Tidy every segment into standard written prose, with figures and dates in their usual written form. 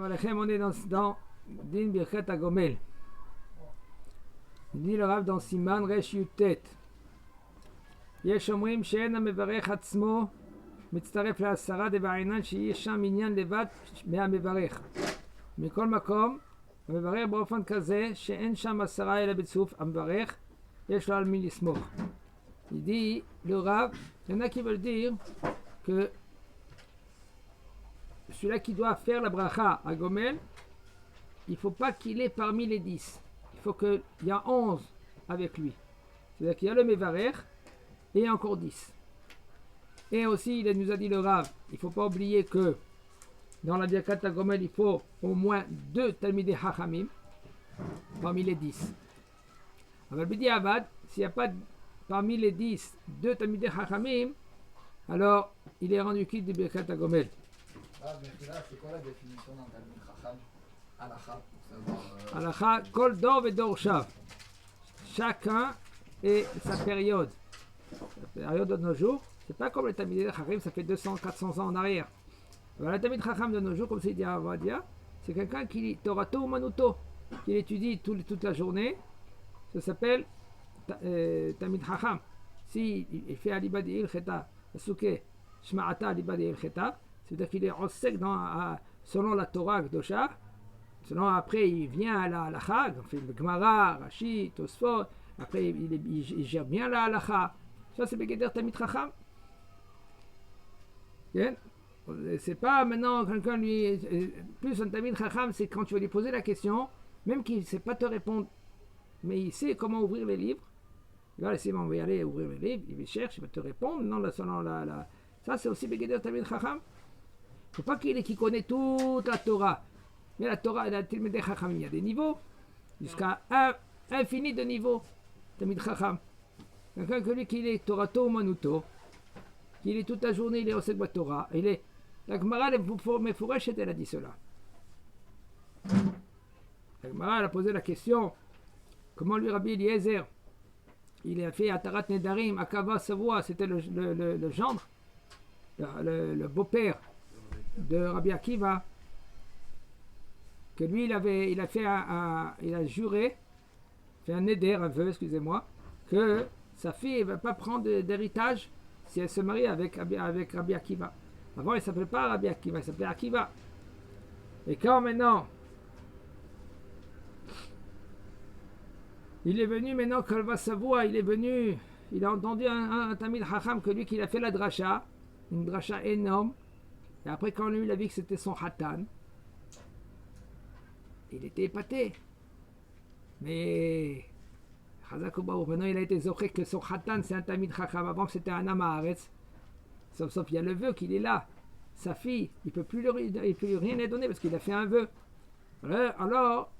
Alechem, on est dans Din Birkat Agomel. Il dit le Rav dans Siman Resh Yutet. יש אומרים שאין המברך עצמו מצטרף לעשרה דבעינן שיש שם עניין לבד מהמברך. מכל מקום, המברך באופן כזה שאין שם עשרה אלא בצירוף המברך, יש לו על מי לסמוך. Il dit, le Rav, il y en a qui veulent dire que celui-là qui doit faire la bracha à Gomel, il ne faut pas qu'il est parmi les 10. Il faut qu'il y a 11 avec lui. C'est-à-dire qu'il y a le Mevarech et encore 10. Et aussi, il nous a dit le Rav, il ne faut pas oublier que dans la Birkat HaGomel, il faut au moins 2 Talmidei Chachamim parmi les 10. Alors, Bidi Avad, s'il n'y a pas parmi les 10 2 Talmidei Chachamim, alors il est rendu quitte du Birkat HaGomel. C'est quoi la définition d'un Talmid Chacham? Halakha, pour savoir. Halakha, Kol Dor Vedor Shav. Chacun et sa période. La période de nos jours, c'est pas comme le Talmidei Chacham, ça fait 200-400 ans en arrière. Alors, le Talmid Chacham de nos jours, comme c'est dit à Avadia, c'est quelqu'un qui lit Torato ou Manuto, qui étudie toute la journée. Ça s'appelle Talmid Chacham. Si il fait Aliba de Ilcheta, Suke, Shma'ata Aliba de Ilcheta, c'est-à-dire qu'il est osek selon la Torah Gdosha. Selon après, il vient à la halakha, il fait le Gemara, Rashi, Tosfot. Après, il gère bien la halakha. Ça, c'est Begeder Talmid Chacham. C'est pas maintenant quelqu'un lui. Plus un Talmid Chacham, c'est quand tu vas lui poser la question, même qu'il ne sait pas te répondre, mais il sait comment ouvrir les livres. Il va laisser m'envoyer aller ouvrir les livres, il cherche, il va te répondre. Non, selon ça, c'est aussi Begeder Talmid Chacham. Il ne faut pas qu'il connaît toute la Torah. Mais la Torah, la Talmidei Chacham, il y a des niveaux, jusqu'à infini de niveaux. Talmid Chacham. Quelqu'un que lui, qu'il est Torato ou Manuto, qu'il est toute la journée, il est au Sekba Torah. Il est. La Gemara, Mefourech, elle a dit cela. La Gemara, elle a posé la question comment lui, Rabbi Eliezer, il a fait Atarat Nedarim, Akava Savoie, c'était le gendre, le beau-père de Rabbi Akiva, que lui il a juré, fait un neder, un vœu, excusez-moi, que sa fille ne va pas prendre d'héritage si elle se marie avec Rabbi Akiva. Avant il ne s'appelait pas Rabbi Akiva, il s'appelait Akiva. Et quand maintenant il est venu maintenant Kalva Savoie, il a entendu un Talmid Chacham que lui qu'il a fait la dracha, une dracha énorme. Et après, quand lui, il a vu que c'était son Hatan, il était épaté. Mais, maintenant, il a été zoché que son Hatan, c'est un Talmid Chacham. Avant, c'était un Amaharetz. Sauf il y a le vœu qu'il est là. Sa fille, il ne peut plus lui rien lui donner parce qu'il a fait un vœu. Alors,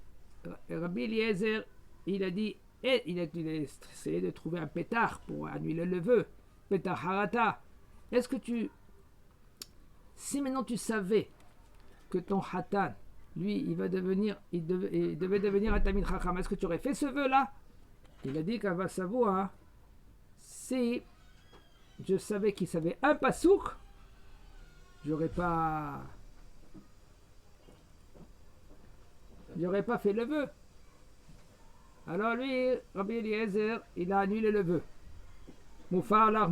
Rabbi Eliezer, il a dit, il a essayé de trouver un pétard pour annuler le vœu. Pétard Harata. Est-ce que si maintenant tu savais que ton Hatan, lui, il devait devenir un Talmid Chacham, est-ce que tu aurais fait ce vœu-là? Il a dit qu'à Vassavoua, si je savais qu'il savait un pasouk, j'aurais pas fait le vœu. Alors lui, Rabbi Eliezer, il a annulé le vœu. Moufarlach,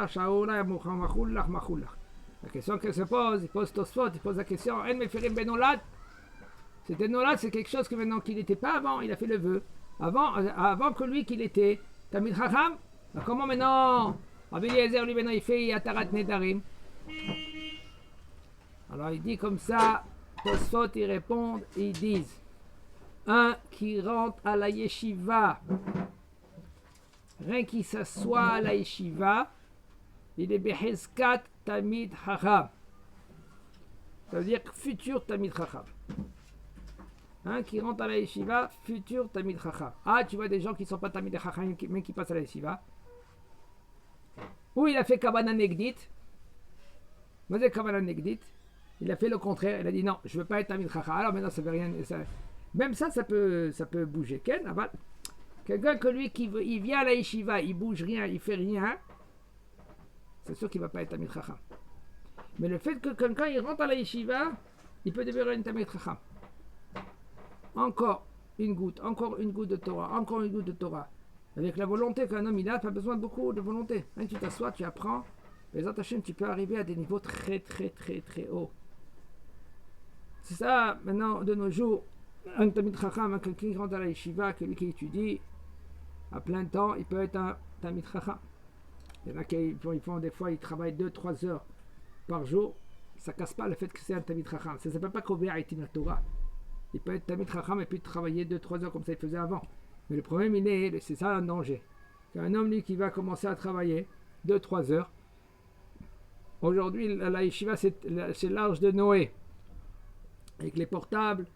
shaoula, machulach. La question qu'elle se pose, il pose Tosfot, il pose la question En Mefirim Benolad. C'était Nolad, c'est quelque chose que maintenant qu'il n'était pas avant, il a fait le vœu. Avant que lui qu'il était Talmid Chacham. Comment maintenant Rabbi Eliezer lui maintenant il fait Atarat Nedarim. Alors il dit comme ça, Tosfot ils répondent, ils disent un qui rentre à la yeshiva, rien qui s'assoit à la yeshiva, il est Behezkat Talmid Chacham. Ça veut dire futur Talmid Chacham. Qui rentre à la yeshiva, futur Talmid Chacham. Ah, tu vois des gens qui ne sont pas Talmid Chacham, mais qui passent à la yeshiva. Ou il a fait Kavana Negdit. Kavana Negdit. Il a fait le contraire. Il a dit non, je ne veux pas être Talmid Chacham. Alors maintenant, ça ne veut rien. Même ça peut bouger. Quelqu'un que lui, il vient à la yeshiva, il bouge rien, il fait rien. C'est sûr qu'il ne va pas être Talmid Chacham. Mais le fait que quelqu'un il rentre à la yeshiva, il peut devenir un Talmid Chacham. Encore une goutte de Torah, encore une goutte de Torah. Avec la volonté qu'un homme il a, pas besoin de beaucoup de volonté. Hein, tu t'assois, tu apprends. Bezrat Hashem, tu peux arriver à des niveaux très hauts. C'est ça, maintenant, de nos jours, un Talmid Chacham, quelqu'un qui rentre à la yeshiva, quelqu'un qui étudie à plein temps, il peut être un Talmid Chacham. Il y en a qui font des fois, ils travaillent 2-3 heures par jour. Ça casse pas le fait que c'est un Talmid Chacham. Ça ne s'appelle pas qu'Over Itim la Torah. Il peut être Talmid Chacham et puis travailler 2-3 heures comme ça il faisait avant. Mais le problème, c'est ça un danger. Un homme lui, qui va commencer à travailler 2-3 heures. Aujourd'hui, la yeshiva, c'est l'Arche de Noé. Avec les portables,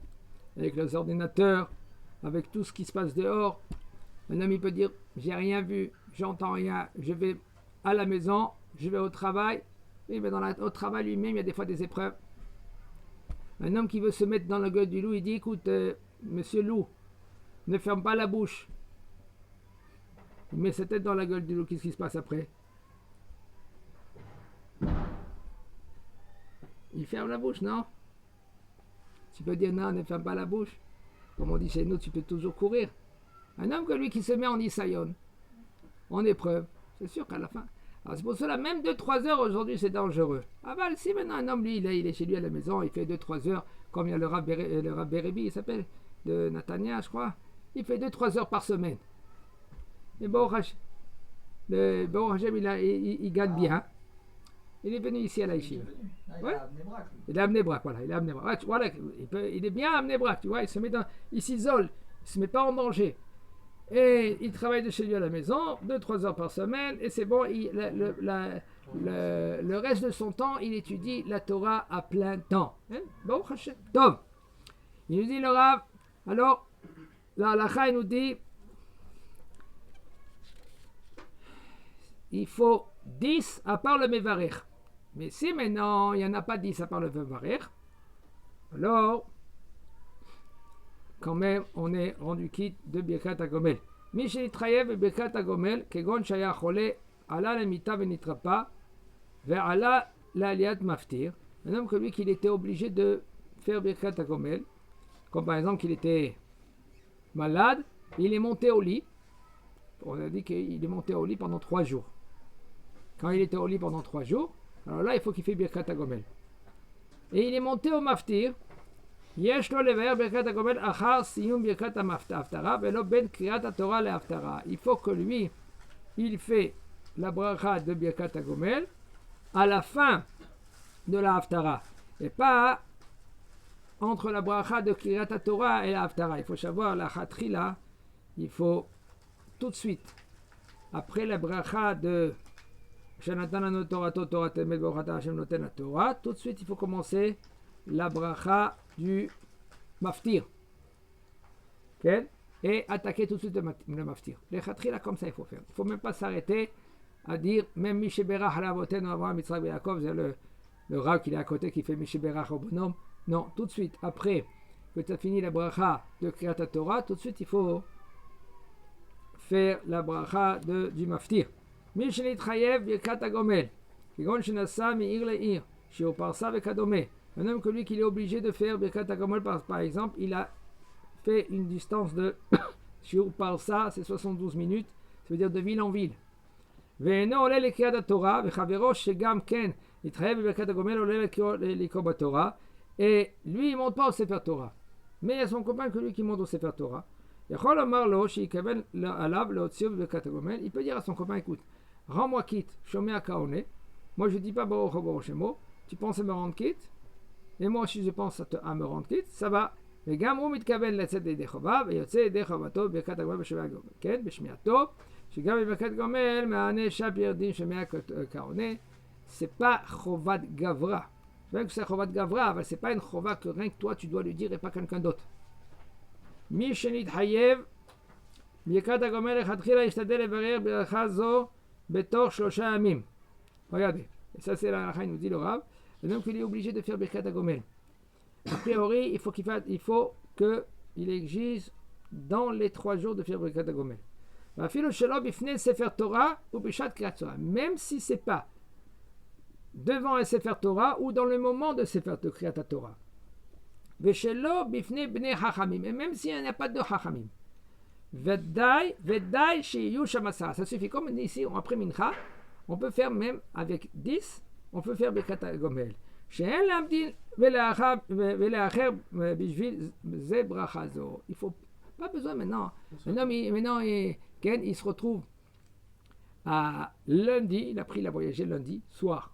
avec les ordinateurs, avec tout ce qui se passe dehors. Un homme, il peut dire, j'ai rien vu, j'entends rien, je vais à la maison, je vais au travail. Et bien au travail lui-même, il y a des fois des épreuves. Un homme qui veut se mettre dans la gueule du loup, il dit, écoute, monsieur loup, ne ferme pas la bouche. Il met sa tête dans la gueule du loup, qu'est-ce qui se passe après? Il ferme la bouche, non? Tu peux dire non, ne ferme pas la bouche. Comme on dit chez nous, tu peux toujours courir. Un homme que lui qui se met en isayon, en épreuve, c'est sûr qu'à la fin. Alors c'est pour cela, même 2-3 heures aujourd'hui, c'est dangereux. Ah bah si maintenant un homme, lui, il est chez lui à la maison, il fait 2-3 heures, comme il y a le Rav Berebi, il s'appelle, de Natania, je crois. Il fait 2-3 heures par semaine. Et Baruch Hashem, il gagne bien. Il est venu ici à la yeshiva. Ouais. Il est à Bnei-Brak, voilà. Il est à Bnei-Brak. Voilà, il est bien à Bnei-Brak, tu vois. Il s'isole, il se met pas en danger. Et il travaille de chez lui à la maison, 2-3 heures par semaine, et c'est bon. Le reste de son temps, il étudie la Torah à plein temps. Bon, Hashem. Tov. Il nous dit le Rav. Alors, la halakha, il nous dit, il faut 10 à part le Mevarech. Mais si maintenant il n'y en a pas 10 à part le Mevarech, alors quand même on est rendu quitte de Birkat HaGomel. Mishel Trayev et Birkat HaGomel, Kegon Shaya Chole, Ala la Mita Venitrapa, Ve'ala la Aliat Maftir. Un homme que lui qu'il était obligé de faire Birkat HaGomel, comme par exemple qu'il était malade, il est monté au lit. On a dit qu'il est monté au lit pendant 3 jours. Quand il était au lit pendant 3 jours, alors là, il faut qu'il fasse Birkat HaGomel. Et il est monté au Maftir. Yesh lo levayer Birkat HaGomel achar siyum Birkat HaHaftara velo ben Kriyat HaTorah leHaftara. Il faut que lui, il fait la bracha de Birkat HaGomel à la fin de la Haftara. Et pas entre la bracha de Kriyat HaTorah et la Haftara. Il faut savoir, la Chatrila, il faut tout de suite, après la bracha de tout de suite il faut commencer la bracha du maftir. Okay? Et attaquer tout de suite le maftir. Les khatrila comme ça il faut faire. Il ne faut même pas s'arrêter à dire même Mishéberach Halavoten Avraham Yitzhak Yaakov, c'est le Rav qui est à côté qui fait Mishéberach au bonhomme. Non, tout de suite après que tu as fini la bracha de Kriyat Torah, tout de suite il faut faire la bracha du maftir. מי שנתחייב ברכת הגומל, כגון שנסע מעיר לעיר, שהוא פרסה וכדומה. Un homme que lui qu'il est obligé de faire Birkat HaGomel par exemple, il a fait une distance de shiur parsa, c'est 72 minutes, ça veut dire de ville en ville. ואינו עולה לקריאת התורה, וחברו שגם כן התחייב בברכת הגומל עולה לקרוא בתורה, et lui il monte pas au Sefer Torah. Mais il y a son copain que lui qui monte au Sefer Torah. יכול לומר לו שיקבל עליו להוציאו בברכת הגומל, il peut dire à son copain, écoute, rends-moi quitte, shomea kaone. Moi je dis pas baruch baruch shemo. Tu penses à me rendre quitte, et moi si je pense à me rendre quitte, ça va. וגם הוא מתכוון לצאת ידי חובה, ויוצא ידי חובתו בברכת הגומל בשומע גומל. כן, בשמיעתו, שגם בברכת גומל מענה שפיר דין שומע כאונה. C'est pas חובת גברה. C'est vrai que c'est חובת גברה, אבל c'est pas une חובה que rien que toi tu dois lui dire et pas quelqu'un d'autre. מי שנתחייב ברכת הגומל לכתחילה ישתדל לברר ברכה זו בתוך 3 ימים. Regardez, et ça c'est la halakha, il nous dit le Rav, l'homme qu'il est obligé de faire Birkat HaGomel. A priori, il faut qu'il exige dans les 3 jours de faire Birkat HaGomel. Même si c'est pas devant un Sefer Torah ou dans le moment de Sefer de Kriyat Torah. Veshelo bifne bnei chachamim. Et même s'il n'y a pas de chachamim. Vedai sheyu shamasa. Ça suffit. Comme ici, après mincha, on peut faire même avec 10, on peut faire Birkat Gomel. She'en lamdin veleacher bishvil ze bracha zo. Il faut pas besoin maintenant. Maintenant, il se retrouve à lundi, il a pris la voyager lundi, soir,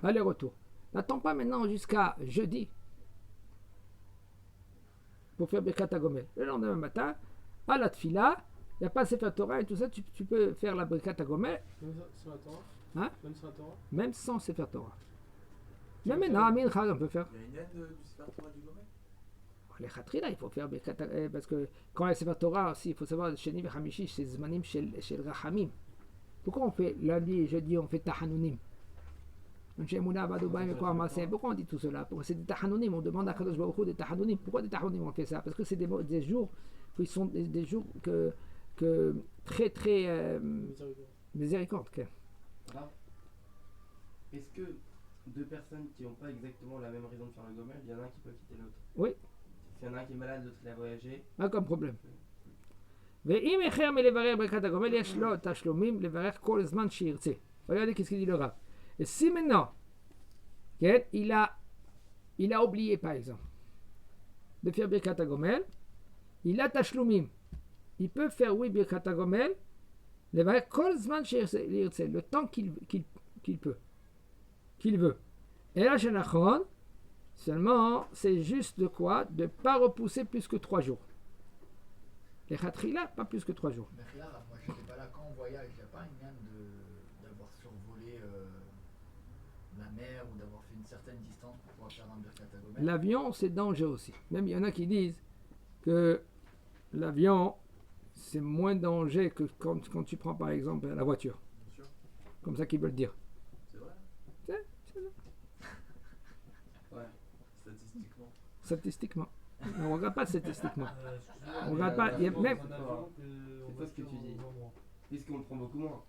aller-retour. N'attends pas maintenant jusqu'à jeudi pour faire Birkat Gomel. Le lendemain matin, à la tfila, il n'y a pas Sefer Torah et tout ça, tu peux faire la Birkat Gomel. Même sur la Torah. Hein? Même sur la Torah. Même sans Sefer Torah. Même maintenant, à Mincha, on peut faire. Il y a une aide du Sefer Torah du Gomel. Les Khatrila, il faut faire Birkat parce que quand il y a Sefer Torah aussi, il faut savoir, Sheni V'Hamishi, c'est Zmanim chez le Rachamim. Pourquoi on fait lundi et jeudi, on fait Tahanunim? Pourquoi on dit tout cela? Pourquoi c'est des Tahanunim? On demande à Kadosh Baruch Hu des Tahanunim. Pourquoi des Tahanunim on fait ça? Parce que c'est des jours qui sont des jours que très très miséricorde. Alors, est-ce que deux personnes qui n'ont pas exactement la même raison de faire le Gomel, il y en a un qui peut quitter l'autre? Oui. S'il y en a un qui est malade, l'autre il a voyagé. Pas comme problème. ואם איחר מלברר ברכת הגומל, יש לו תשלומים לברך כל זמן שירצה. Regardez qu'est-ce qu'il dit le Rav. Et si maintenant, il a oublié par exemple de faire Birkat HaGomel, il a tashloumim. Il peut faire oui Birkat HaGomel, לברך כל זמן שירצה, le temps qu'il peut, qu'il veut. Et là, Shenachon, seulement, c'est juste de quoi? De ne pas repousser plus que 3 jours. Les Khatrila, pas plus que 3 jours. Mais là, moi je n'étais pas là quand on voyage, il n'y a pas une lien d'avoir survolé la mer ou d'avoir fait une certaine distance pour pouvoir faire un Birkat HaGomel. L'avion, c'est danger aussi. Même il y en a qui disent que l'avion, c'est moins danger que quand tu prends par exemple la voiture. Bien sûr. Comme ça qu'ils veulent dire. C'est vrai. C'est vrai. Ouais. Statistiquement. Statistiquement. On ne regarde pas statistiquement. On regarde pas. Il y a même. C'est pas ce que tu dis. Puisqu'on le prend beaucoup moins.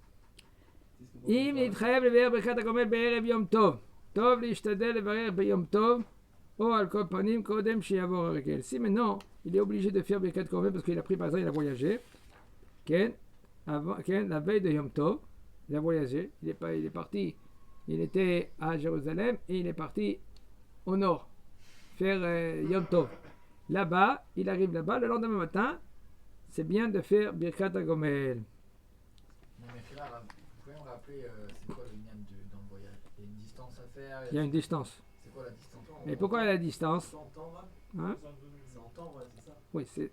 אם נתחייב לבאר ברכת הגומל בערב יום טוב, טוב להשתדל לברך ביום טוב, או על כל פנים קודם שיעבור הרגל. Si maintenant, il est obligé de faire ברכת גומל parce qu'il a pris par exemple, il a voyagé, la veille de Yom Tov, il a voyagé, il est parti, il était à Jérusalem et il est parti au nord, faire Yom Tov. Là-bas, il arrive là-bas, le lendemain matin, c'est bien de faire Birkat HaGomel. Mais là, vous pouvez me rappeler, c'est quoi le lien dans le voyage? Il y a une distance à faire. Il y a une distance. C'est quoi la distance? Et pourquoi la distance? C'est en temps, là. Hein? C'est en temps, ouais, c'est ça. Oui, c'est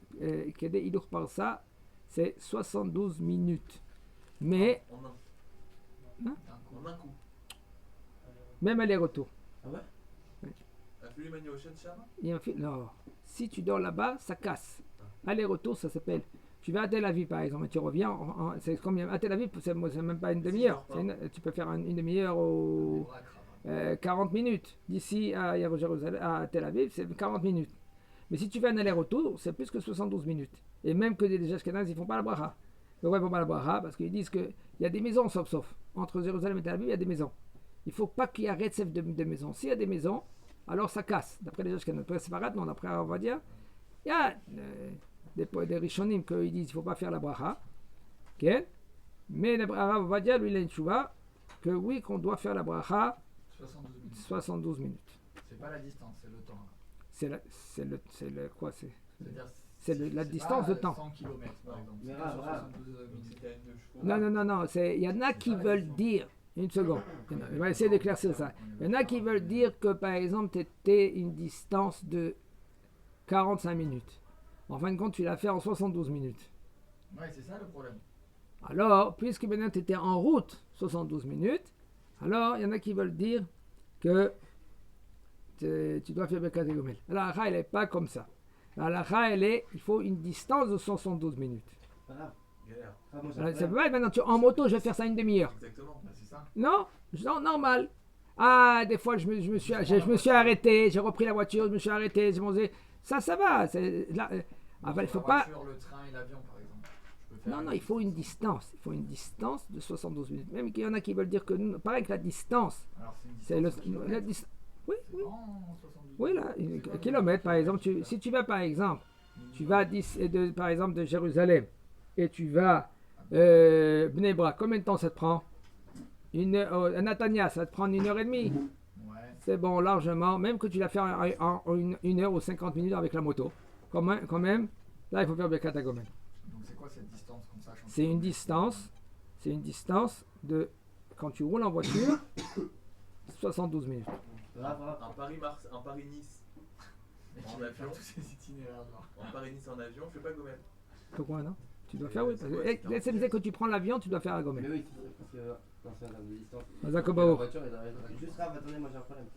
Kedé Idour par ça, c'est 72 minutes. Mais, En un. Hein? En un coup. même aller-retour. Ah ouais? Affaire Mani Ocean Shama. Non, si tu dors là-bas, ça casse. Aller-retour, ça s'appelle. Tu vas à Tel Aviv par exemple, et tu reviens. C'est combien? À Tel Aviv, c'est même pas une demi-heure. Tu peux faire une demi-heure ou 40 minutes. D'ici à Jérusalem, à Tel Aviv, c'est 40 minutes. Mais si tu fais un aller-retour, c'est plus que 72 minutes. Et même que les Ashkénazes, ils font pas la bracha. Pourquoi ils font pas la bracha? Parce qu'ils disent qu'il y a des maisons, sauf. Entre Jérusalem et Tel Aviv, il y a des maisons. Il ne faut pas qu'il y ait récef de maisons. S'il y a des maisons, alors ça casse. D'après les Ashkénazes. Après, c'est pas grave, non, d'après, on va dire, il y a des Rishonim qui disent qu'il ne faut pas faire la bracha. Okay? Mais le Rav Ovadia, lui, il a une chouva que oui, qu'on doit faire la bracha 72 minutes. C'est pas la distance, c'est le temps. C'est le quoi? C'est-à-dire, la distance de temps. 100 km par exemple. Mais C'est grave, 72 minutes. Non. Il y en a qui veulent dire. Une seconde. On va essayer d'éclaircir ça. Il y en a qui veulent dire que par exemple, tu étais une distance de 45 minutes. En fin de compte, tu l'as fait en 72 minutes. Ouais, c'est ça le problème. Alors, puisque maintenant tu étais en route 72 minutes, alors il y en a qui veulent dire que tu dois faire Birkat HaGomel. La halakha, elle n'est pas comme ça. La halakha, il faut une distance de 72 minutes. Pas grave. Galère. Ah, moi, j'ai Alors, un ça problème. peut pas maintenant, en moto, je vais faire ça une demi-heure. Exactement. Bah, c'est ça. Non, normal. Ah, des fois, je me suis arrêté, j'ai repris la voiture, je me suis arrêté, j'ai mangé. Ça va. Il faut pas. La voiture, le train et l'avion par exemple. Je peux faire Non, il faut une distance. Il faut une distance de 72 minutes. Même qu'il y en a qui veulent dire que, pareil que la distance, Alors c'est une c'est distance de la kilomètre. distance. Oui. C'est pas en 72 Oui, là, kilomètres, par exemple. Si tu vas, par exemple, tu vas par exemple de Jérusalem et tu vas Bnei Brak, combien de temps ça te prend? À Natania, ça te prend 1 heure et demie. Ouais. C'est bon, largement. Même que tu l'as fait en 1 heure ou 50 minutes avec la moto. Quand même, là, il faut faire Birkat HaGomel. Donc c'est quoi cette distance qu'on sache? C'est une distance de, quand tu roules en voiture, 72 minutes. Un Paris-Nice en avion. Tous ces itinéraires là. En Paris-Nice en avion, je fais pas Gomel. Pourquoi non? Tu dois faire, oui. Parce que, que tu prends l'avion, tu dois faire la Mais Gomel. oui, parce que dans ce terme de distance. Mazakobao. La voiture est dans la. Juste là, attendez, moi j'ai un problème.